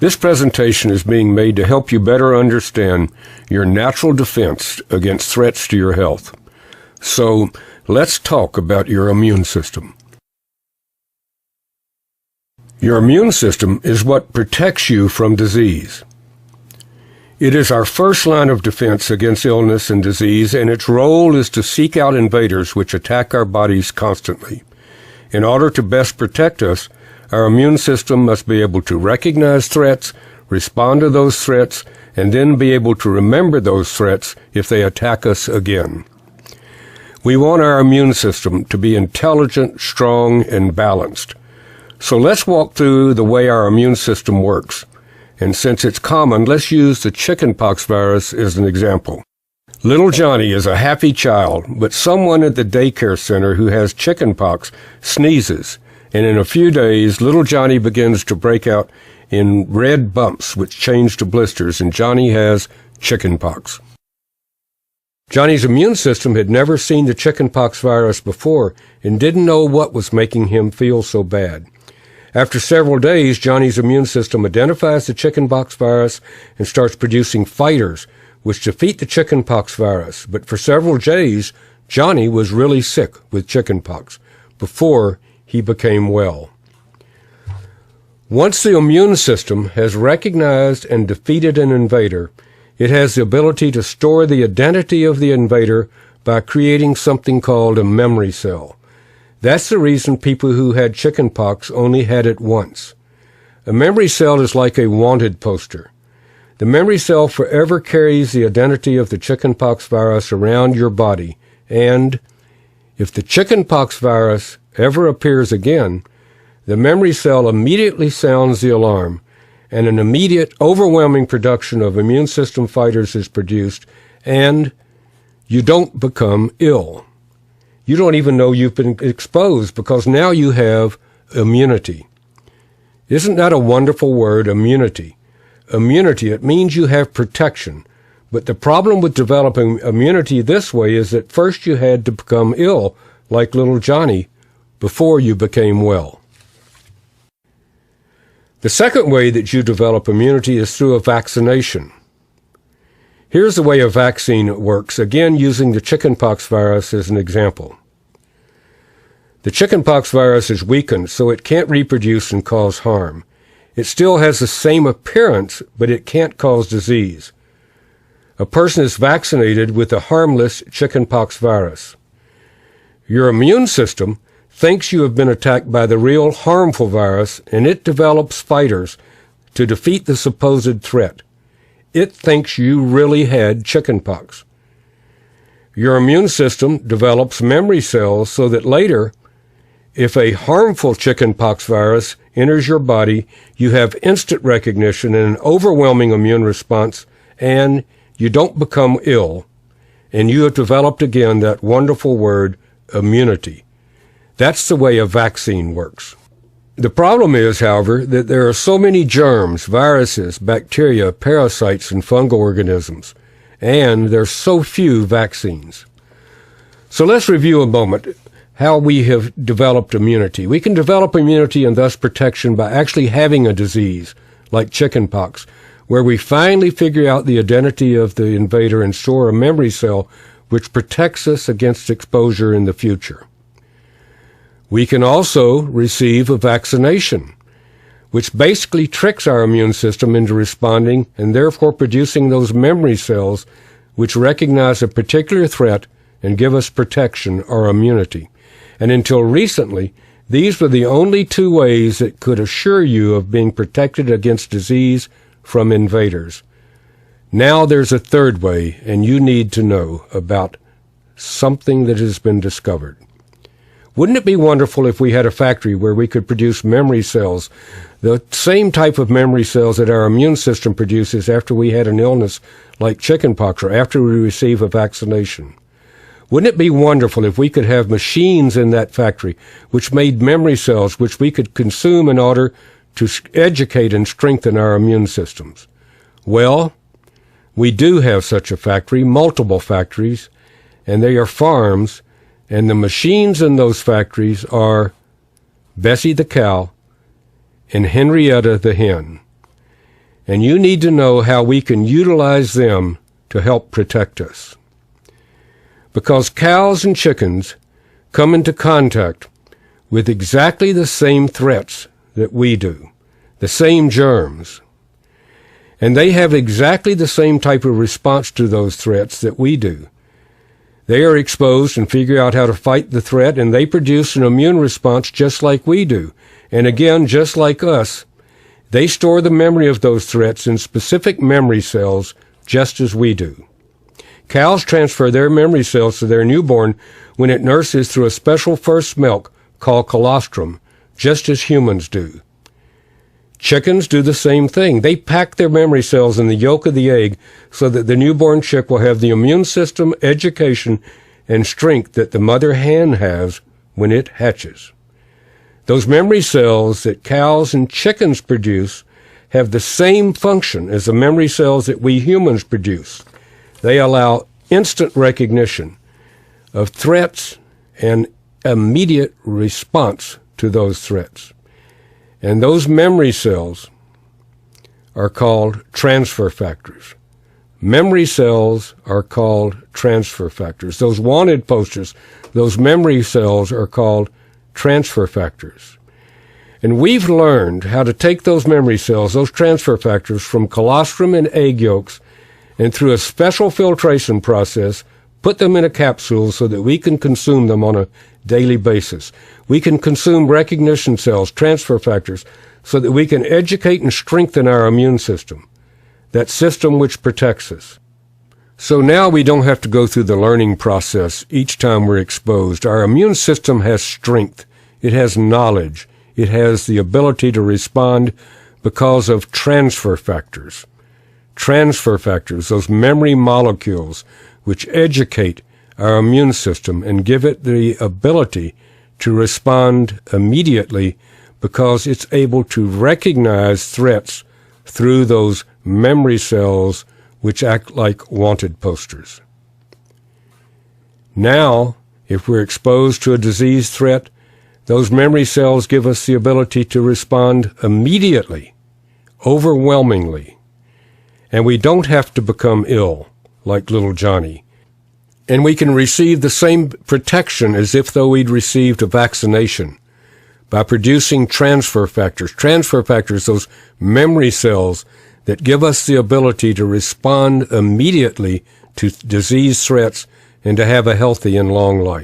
This presentation is being made to help you better understand your natural defense against threats to your health. So, let's talk about your immune system. Your immune system is what protects you from disease. It is our first line of defense against illness and disease, and its role is to seek out invaders which attack our bodies constantly. In order to best protect us, our immune system must be able to recognize threats, respond to those threats, and then be able to remember those threats if they attack us again. We want our immune system to be intelligent, strong, and balanced. So let's walk through the way our immune system works. And since it's common, let's use the chickenpox virus as an example. Little Johnny is a happy child, but someone at the daycare center who has chickenpox sneezes, and in a few days, little Johnny begins to break out in red bumps which change to blisters, and Johnny has chickenpox. Johnny's immune system had never seen the chickenpox virus before and didn't know what was making him feel so bad. After several days, Johnny's immune system identifies the chickenpox virus and starts producing fighters which defeat the chickenpox virus. But for several days, Johnny was really sick with chickenpox before he became well. Once the immune system has recognized and defeated an invader, it has the ability to store the identity of the invader by creating something called a memory cell. That's the reason people who had chickenpox only had it once. A memory cell is like a wanted poster. The memory cell forever carries the identity of the chickenpox virus around your body, and if the chickenpox virus ever appears again, the memory cell immediately sounds the alarm, and an immediate, overwhelming production of immune system fighters is produced, and you don't become ill. You don't even know you've been exposed because now you have immunity. Isn't that a wonderful word, immunity? Immunity, it means you have protection. But the problem with developing immunity this way is that first you had to become ill, like little Johnny, before you became well. The second way that you develop immunity is through a vaccination. Here's the way a vaccine works, again using the chickenpox virus as an example. The chickenpox virus is weakened, so it can't reproduce and cause harm. It still has the same appearance, but it can't cause disease. A person is vaccinated with a harmless chickenpox virus. Your immune system thinks you have been attacked by the real harmful virus, and it develops fighters to defeat the supposed threat. It thinks you really had chickenpox. Your immune system develops memory cells so that later, if a harmful chickenpox virus enters your body, you have instant recognition and an overwhelming immune response, and you don't become ill, and you have developed again that wonderful word, immunity. That's the way a vaccine works. The problem is, however, that there are so many germs, viruses, bacteria, parasites, and fungal organisms, and there are so few vaccines. So let's review a moment how we have developed immunity. We can develop immunity and thus protection by actually having a disease, like chickenpox, where we finally figure out the identity of the invader and store a memory cell which protects us against exposure in the future. We can also receive a vaccination, which basically tricks our immune system into responding and therefore producing those memory cells which recognize a particular threat and give us protection or immunity. And until recently, these were the only two ways that could assure you of being protected against disease from invaders. Now there's a third way, and you need to know about something that has been discovered. Wouldn't it be wonderful if we had a factory where we could produce memory cells, the same type of memory cells that our immune system produces after we had an illness like chickenpox or after we receive a vaccination? Wouldn't it be wonderful if we could have machines in that factory which made memory cells which we could consume in order to educate and strengthen our immune systems? Well, we do have such a factory, multiple factories, and they are farms, and the machines in those factories are Bessie the cow and Henrietta the hen. and you need to know how we can utilize them to help protect us. Because cows and chickens come into contact with exactly the same threats that we do, the same germs, and they have exactly the same type of response to those threats that we do. They are exposed and figure out how to fight the threat, and they produce an immune response just like we do. And again, just like us, they store the memory of those threats in specific memory cells just as we do. Cows transfer their memory cells to their newborn when it nurses through a special first milk called colostrum, just as humans do. Chickens do the same thing. They pack their memory cells in the yolk of the egg so that the newborn chick will have the immune system, education, and strength that the mother hen has when it hatches. Those memory cells that cows and chickens produce have the same function as the memory cells that we humans produce. They allow instant recognition of threats and immediate response to those threats. And those memory cells are called transfer factors. Memory cells are called transfer factors. Those wanted posters, those memory cells are called transfer factors. And we've learned how to take those memory cells, those transfer factors, from colostrum and egg yolks, and through a special filtration process, put them in a capsule so that we can consume them on a daily basis. We can consume recognition cells, transfer factors, so that we can educate and strengthen our immune system, that system which protects us. So now we don't have to go through the learning process each time we're exposed. Our immune system has strength. It has knowledge. It has the ability to respond because of transfer factors. Transfer factors, those memory molecules which educate our immune system and give it the ability to respond immediately because it's able to recognize threats through those memory cells which act like wanted posters. Now, if we're exposed to a disease threat, those memory cells give us the ability to respond immediately, overwhelmingly, and we don't have to become ill like little Johnny. And we can receive the same protection as if though we'd received a vaccination by producing transfer factors. Transfer factors, those memory cells that give us the ability to respond immediately to disease threats and to have a healthy and long life.